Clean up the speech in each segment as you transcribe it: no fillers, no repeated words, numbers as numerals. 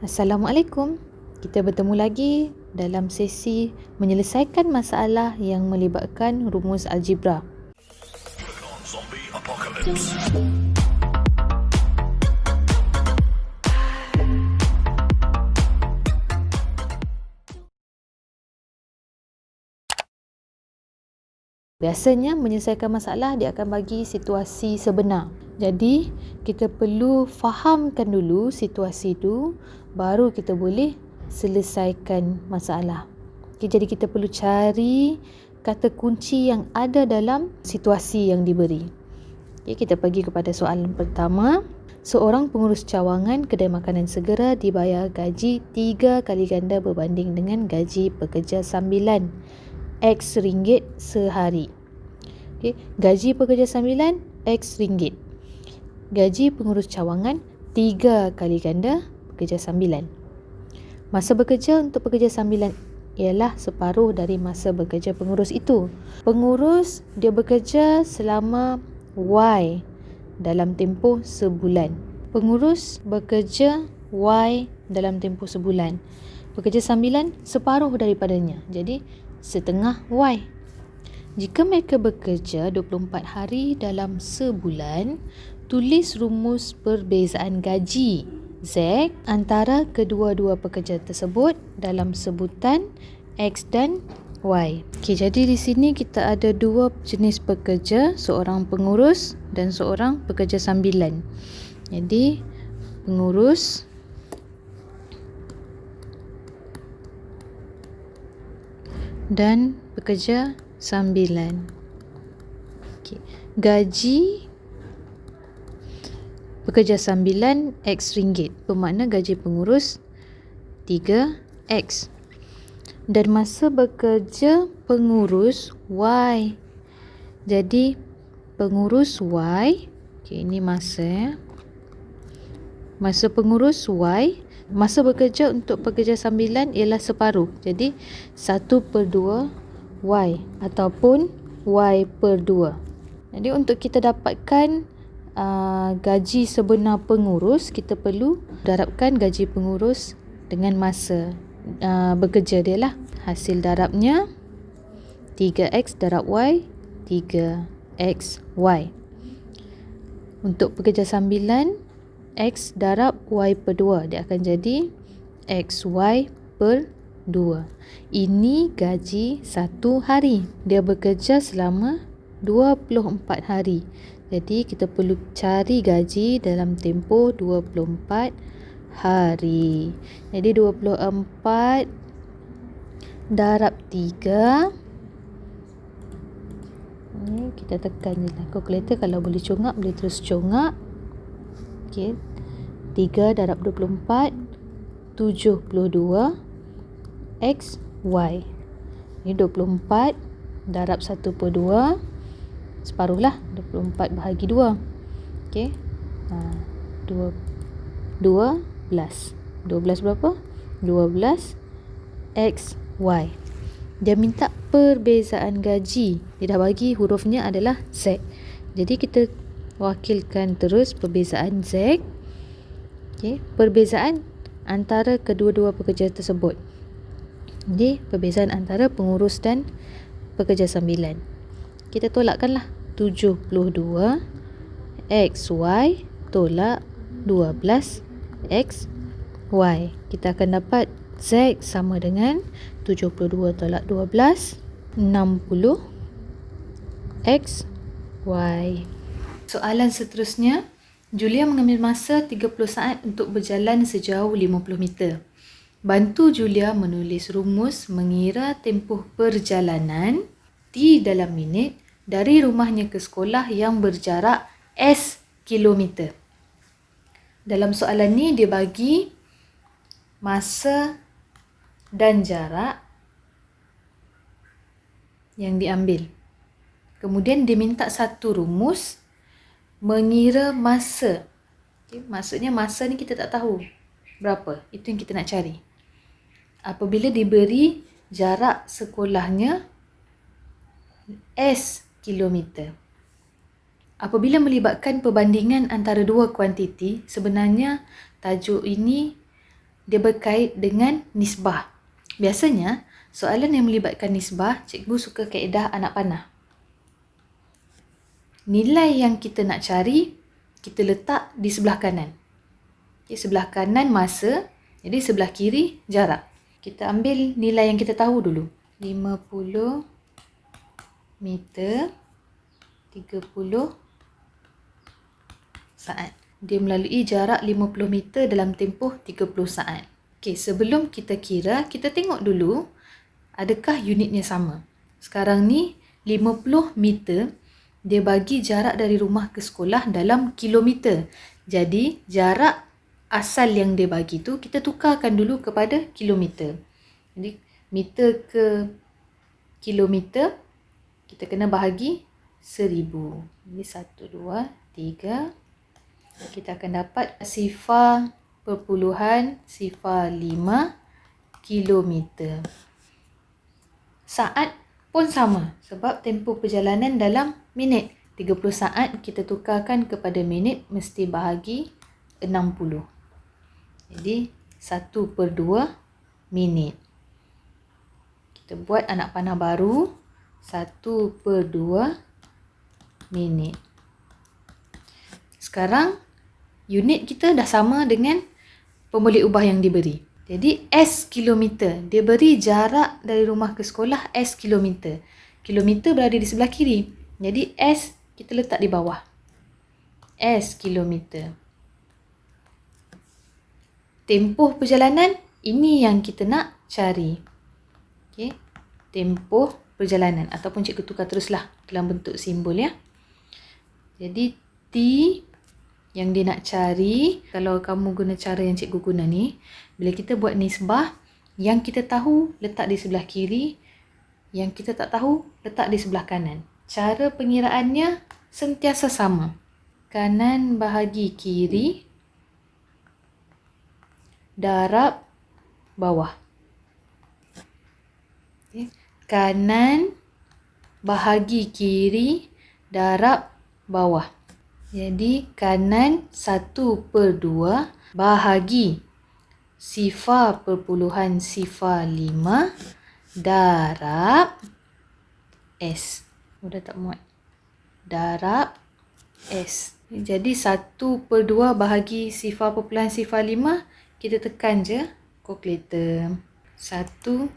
Assalamualaikum. Kita bertemu lagi dalam sesi menyelesaikan masalah yang melibatkan rumus algebra. Biasanya menyelesaikan masalah dia akan bagi situasi sebenar. Jadi kita perlu fahamkan dulu situasi itu, baru kita boleh selesaikan masalah. Okay, jadi kita perlu cari kata kunci yang ada dalam situasi yang diberi. Okay, kita pergi kepada soalan pertama. Seorang pengurus cawangan kedai makanan segera dibayar gaji 3 kali ganda berbanding dengan gaji pekerja sambilan X ringgit sehari. Okay, gaji pekerja sambilan X ringgit. Gaji pengurus cawangan 3 kali ganda pekerja sambilan. Masa bekerja untuk pekerja sambilan ialah separuh dari masa bekerja pengurus itu. Pengurus dia bekerja selama Y dalam tempoh sebulan. Pengurus bekerja Y dalam tempoh sebulan. Pekerja sambilan separuh daripadanya. Jadi setengah Y. Jika mereka bekerja 24 hari dalam sebulan, tulis rumus perbezaan gaji Z antara kedua-dua pekerja tersebut dalam sebutan X dan Y. Okey, jadi di sini kita ada dua jenis pekerja, seorang pengurus dan seorang pekerja sambilan. Jadi pengurus dan pekerja sambilan. Okay. Gaji pekerja sambilan X ringgit, bermakna gaji pengurus 3X. Dan masa bekerja pengurus Y. Jadi pengurus Y, okay, ini masa masa pengurus Y, masa bekerja untuk pekerja sambilan ialah separuh. Jadi 1/2 Y ataupun Y per 2. Jadi untuk kita dapatkan gaji sebenar pengurus, kita perlu darabkan gaji pengurus dengan masa bekerja dia lah. Hasil darabnya 3X darab Y, 3XY. Untuk pekerja sambilan, X darab Y per 2. Dia akan jadi XY per 2. Ini gaji satu hari. Dia bekerja selama 24 hari. Jadi kita perlu cari gaji dalam tempoh 24 hari. Jadi 24 darab 3. Ini kita tekan je lah. Kalkulator kalau boleh congak, boleh terus congak. Okey. 3 darab 24, 72 X, Y. Ini 24 darab 1/2, separuh lah, 24 bahagi 2. Okey. 12 berapa? 12 X, Y. Dia minta perbezaan gaji. Dia dah bagi hurufnya adalah Z. Jadi kita wakilkan terus perbezaan Z. Okey, perbezaan antara kedua-dua pekerja tersebut. Jadi perbezaan antara pengurus dan pekerja sambilan. Kita tolakkanlah 72 XY tolak 12 XY. Kita akan dapat Z sama dengan 72 tolak 12, 60 XY. Soalan seterusnya, Julia mengambil masa 30 saat untuk berjalan sejauh 50 meter. Bantu Julia menulis rumus mengira tempoh perjalanan T dalam minit dari rumahnya ke sekolah yang berjarak S kilometer. Dalam soalan ni dia bagi masa dan jarak yang diambil. Kemudian dia minta satu rumus mengira masa. Okay, maksudnya masa ni kita tak tahu berapa. Itu yang kita nak cari. Apabila diberi jarak sekolahnya S kilometer. Apabila melibatkan perbandingan antara dua kuantiti, sebenarnya tajuk ini dia berkait dengan nisbah. Biasanya, soalan yang melibatkan nisbah, cikgu suka kaedah anak panah. Nilai yang kita nak cari, kita letak di sebelah kanan. Okay, sebelah kanan masa, jadi sebelah kiri jarak. Kita ambil nilai yang kita tahu dulu. 50 meter, 30 saat. Dia melalui jarak 50 meter dalam tempoh 30 saat. Okey, sebelum kita kira, kita tengok dulu adakah unitnya sama. Sekarang ni 50 meter, dia bagi jarak dari rumah ke sekolah dalam kilometer. Jadi, jarak asal yang dia bagi tu, kita tukarkan dulu kepada kilometer. Jadi, meter ke kilometer, kita kena bahagi 1000. Jadi, 1, 2, 3. Kita akan dapat 0.05 kilometer. Saat pun sama sebab tempoh perjalanan dalam minit. 30 saat kita tukarkan kepada minit mesti bahagi 60. Jadi 1/2 minit. Kita buat anak panah baru 1/2 minit. Sekarang unit kita dah sama dengan pemboleh ubah yang diberi. Jadi S kilometer. Dia beri jarak dari rumah ke sekolah S kilometer. Kilometer berada di sebelah kiri. Jadi S kita letak di bawah. S kilometer. Tempoh perjalanan, ini yang kita nak cari. Okey. Tempoh perjalanan. Ataupun cikgu tukar teruslah dalam bentuk simbol ya. Jadi T yang dia nak cari, kalau kamu guna cara yang cikgu guna ni, bila kita buat nisbah, yang kita tahu letak di sebelah kiri, yang kita tak tahu letak di sebelah kanan. Cara pengiraannya sentiasa sama. Kanan bahagi kiri, darab bawah. Okay. Kanan bahagi kiri, darab bawah. Jadi kanan 1/2 bahagi 0.05 darab S. Sudah tak muat. Darab S. Jadi 1/2 bahagi 0.05, kita tekan je kalkulator. 1/2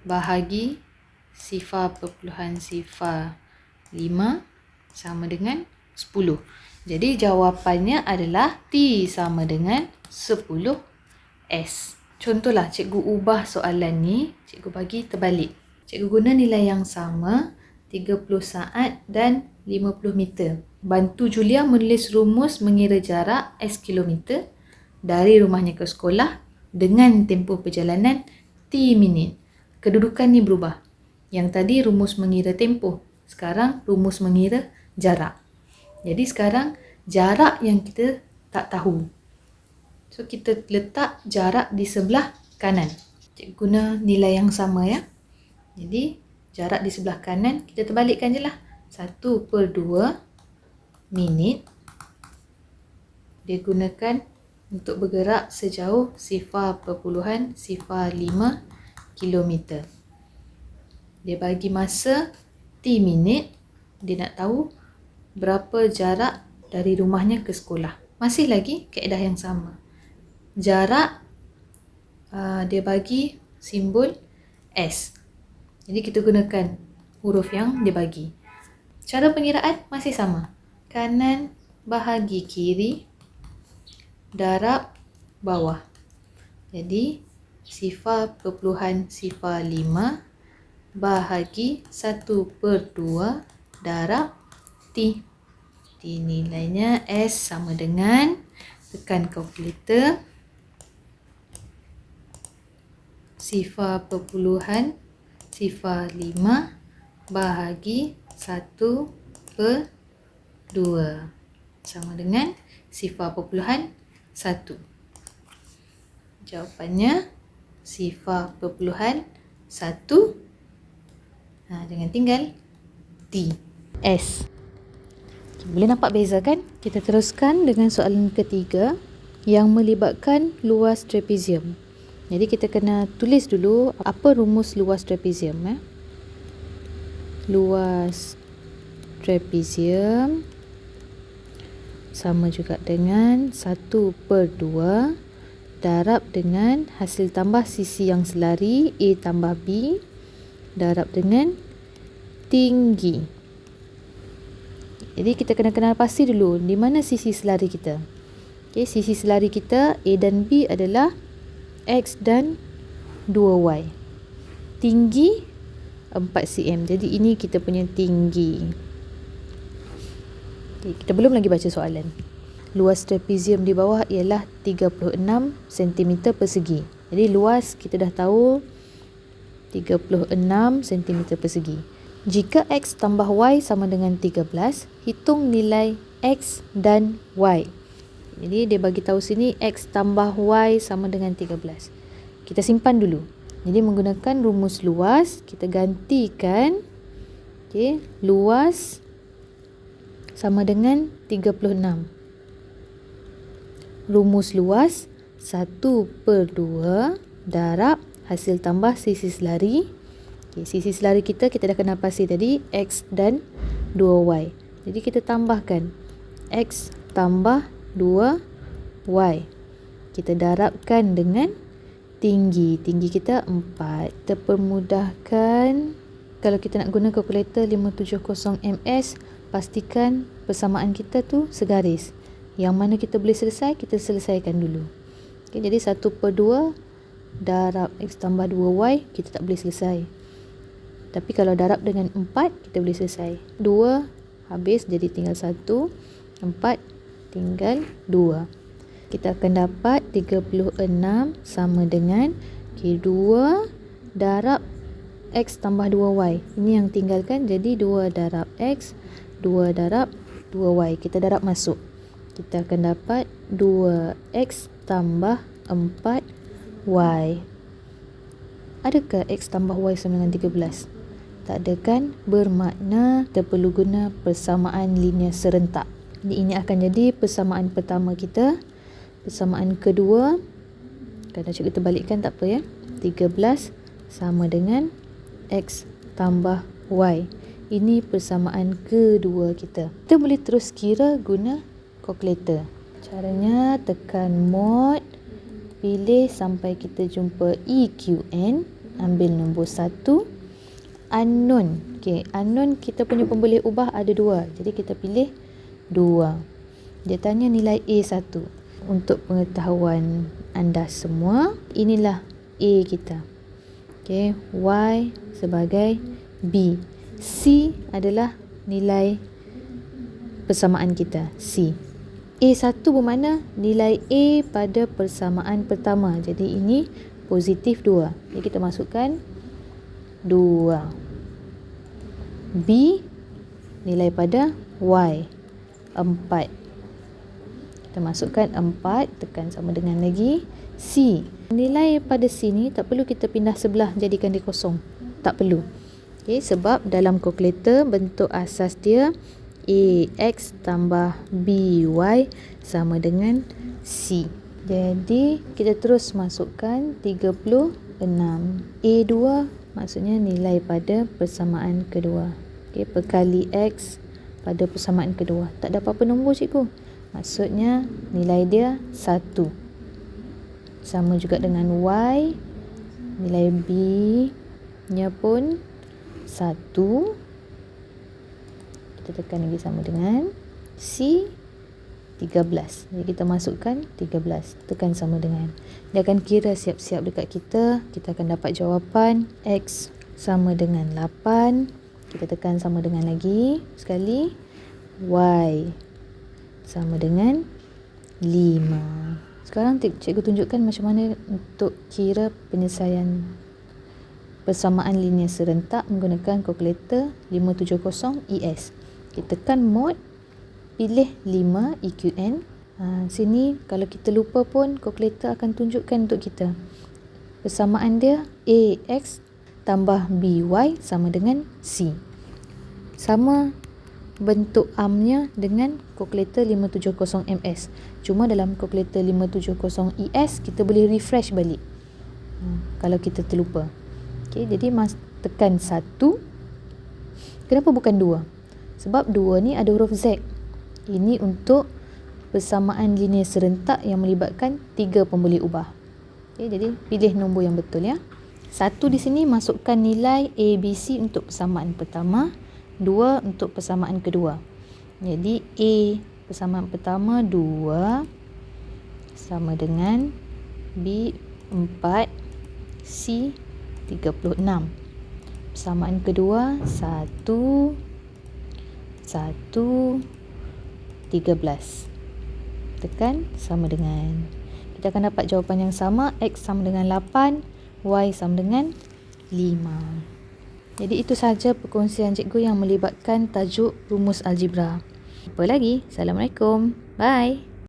bahagi 0.05 sama dengan 10. Jadi jawapannya adalah T sama dengan 10S. Contohlah cikgu ubah soalan ni, cikgu bagi terbalik. Cikgu guna nilai yang sama, 30 saat dan 50 meter. Bantu Julia menulis rumus mengira jarak S kilometer dari rumahnya ke sekolah dengan tempoh perjalanan T minit. Kedudukan ni berubah. Yang tadi rumus mengira tempoh. Sekarang rumus mengira jarak. Jadi sekarang jarak yang kita tak tahu. So kita letak jarak di sebelah kanan. Cikgu guna nilai yang sama ya. Jadi jarak di sebelah kanan kita terbalikkan je lah. 1/2 minit. Dia gunakan untuk bergerak sejauh 0.05 kilometer. Dia bagi masa T minit, dia nak tahu berapa jarak dari rumahnya ke sekolah. Masih lagi kaedah yang sama. Jarak dia bagi simbol S. Jadi kita gunakan huruf yang dia bagi. Cara pengiraan masih sama. Kanan bahagi kiri, darab bawah. Jadi 0.05 bahagi 1/2 darab T. T nilainya S sama dengan, tekan kalkulator, 0.05 bahagi 1/2 sama dengan 0.1. Jawapannya 0.1. Jangan tinggal T. S. Boleh nampak beza kan? Kita teruskan dengan soalan ketiga. yang melibatkan luas trapezium. Jadi kita kena tulis dulu apa rumus luas trapezium. Luas trapezium sama juga dengan 1/2 darab dengan hasil tambah sisi yang selari A tambah B darab dengan tinggi. Jadi kita kena kenal pasti dulu di mana sisi selari kita. Okey, sisi selari kita A dan B adalah X dan 2Y. Tinggi 4 cm. Jadi ini kita punya tinggi. Okay, kita belum lagi baca soalan. Luas trapezium di bawah ialah 36 cm persegi. Jadi luas kita dah tahu 36 cm persegi. Jika X tambah Y sama dengan 13, hitung nilai X dan Y. Jadi dia bagi tahu sini X tambah Y sama dengan 13. Kita simpan dulu. Jadi menggunakan rumus luas, kita gantikan luas sama dengan 36. Rumus luas 1/2 darab hasil tambah sisi selari. Sisi selari kita dah kenal pasti tadi X dan 2Y. Jadi kita tambahkan X tambah 2Y. Kita darabkan dengan tinggi. Tinggi kita 4. Terpermudahkan kalau kita nak guna kalkulator 570 ms, pastikan persamaan kita tu segaris. Yang mana kita boleh selesai, kita selesaikan dulu. Okay, jadi 1/2 darab X tambah 2Y, kita tak boleh selesai. Tapi kalau darab dengan 4, kita boleh selesai. 2 habis, jadi tinggal 1. 4 tinggal 2. Kita akan dapat 36 sama dengan 2 darab X tambah 2Y. Ini yang tinggalkan, jadi 2 darab X, 2 darab 2Y. Kita darab masuk. Kita akan dapat 2X tambah 4Y. Adakah X tambah Y sama dengan 13? Tak ada kan? Bermakna kita perlu guna persamaan linear serentak. Jadi ini akan jadi persamaan pertama kita. Persamaan kedua, kalau kita balikkan tak apa 13 sama dengan X tambah Y. Ini persamaan kedua kita. Kita boleh terus kira guna kalkulator. Caranya tekan mod, pilih sampai kita jumpa EQN, ambil nombor 1. Unknown. Unknown kita punya pemboleh ubah ada 2. Jadi kita pilih 2. Dia tanya nilai A1. Untuk pengetahuan anda semua, inilah A kita. Y sebagai B. C adalah nilai persamaan kita, C. A1 bermakna nilai A pada persamaan pertama. Jadi ini positif 2. Jadi kita masukkan 2. B nilai pada Y 4. Kita masukkan 4, tekan sama dengan lagi. C, nilai pada sini tak perlu kita pindah sebelah jadikan dia kosong. Tak perlu. Sebab dalam kalkulator bentuk asas dia AX tambah BY sama dengan C. Jadi kita terus masukkan 36. A2 maksudnya nilai pada persamaan kedua. Perkali X pada persamaan kedua. Tak ada apa-apa nombor cikgu. Maksudnya nilai dia 1. Sama juga dengan Y. Nilai B nya pun 1. Kita tekan lagi sama dengan C 13. Jadi kita masukkan 13. Tekan sama dengan. Dia akan kira siap-siap dekat kita. Kita akan dapat jawapan X sama dengan 8. Kita tekan sama dengan lagi sekali. Y sama dengan 5. Sekarang cikgu tunjukkan macam mana untuk kira penyelesaian persamaan linear serentak menggunakan kalkulator 570 ES. Kita tekan mod, pilih 5 EQN. Sini kalau kita lupa pun kalkulator akan tunjukkan untuk kita. Persamaan dia AX tambah BY sama dengan C. Sama bentuk armnya dengan kalkulator 570 MS. Cuma dalam kalkulator 570ES kita boleh refresh balik kalau kita terlupa. Okay, jadi tekan 1. Kenapa bukan 2? Sebab 2 ni ada huruf Z. Ini untuk persamaan linear serentak yang melibatkan 3 pemboleh ubah. Okay, jadi pilih nombor yang betul ya. 1 di sini masukkan nilai A, B, C untuk persamaan pertama, 2 untuk persamaan kedua. Jadi A persamaan pertama 2 sama dengan B 4, C 36. Persamaan kedua 1, 1, 13. Tekan sama dengan. Kita akan dapat jawapan yang sama. X sama dengan 8, Y sama dengan 5. Jadi itu sahaja perkongsian cikgu yang melibatkan tajuk rumus algebra. Jumpa lagi. Assalamualaikum. Bye.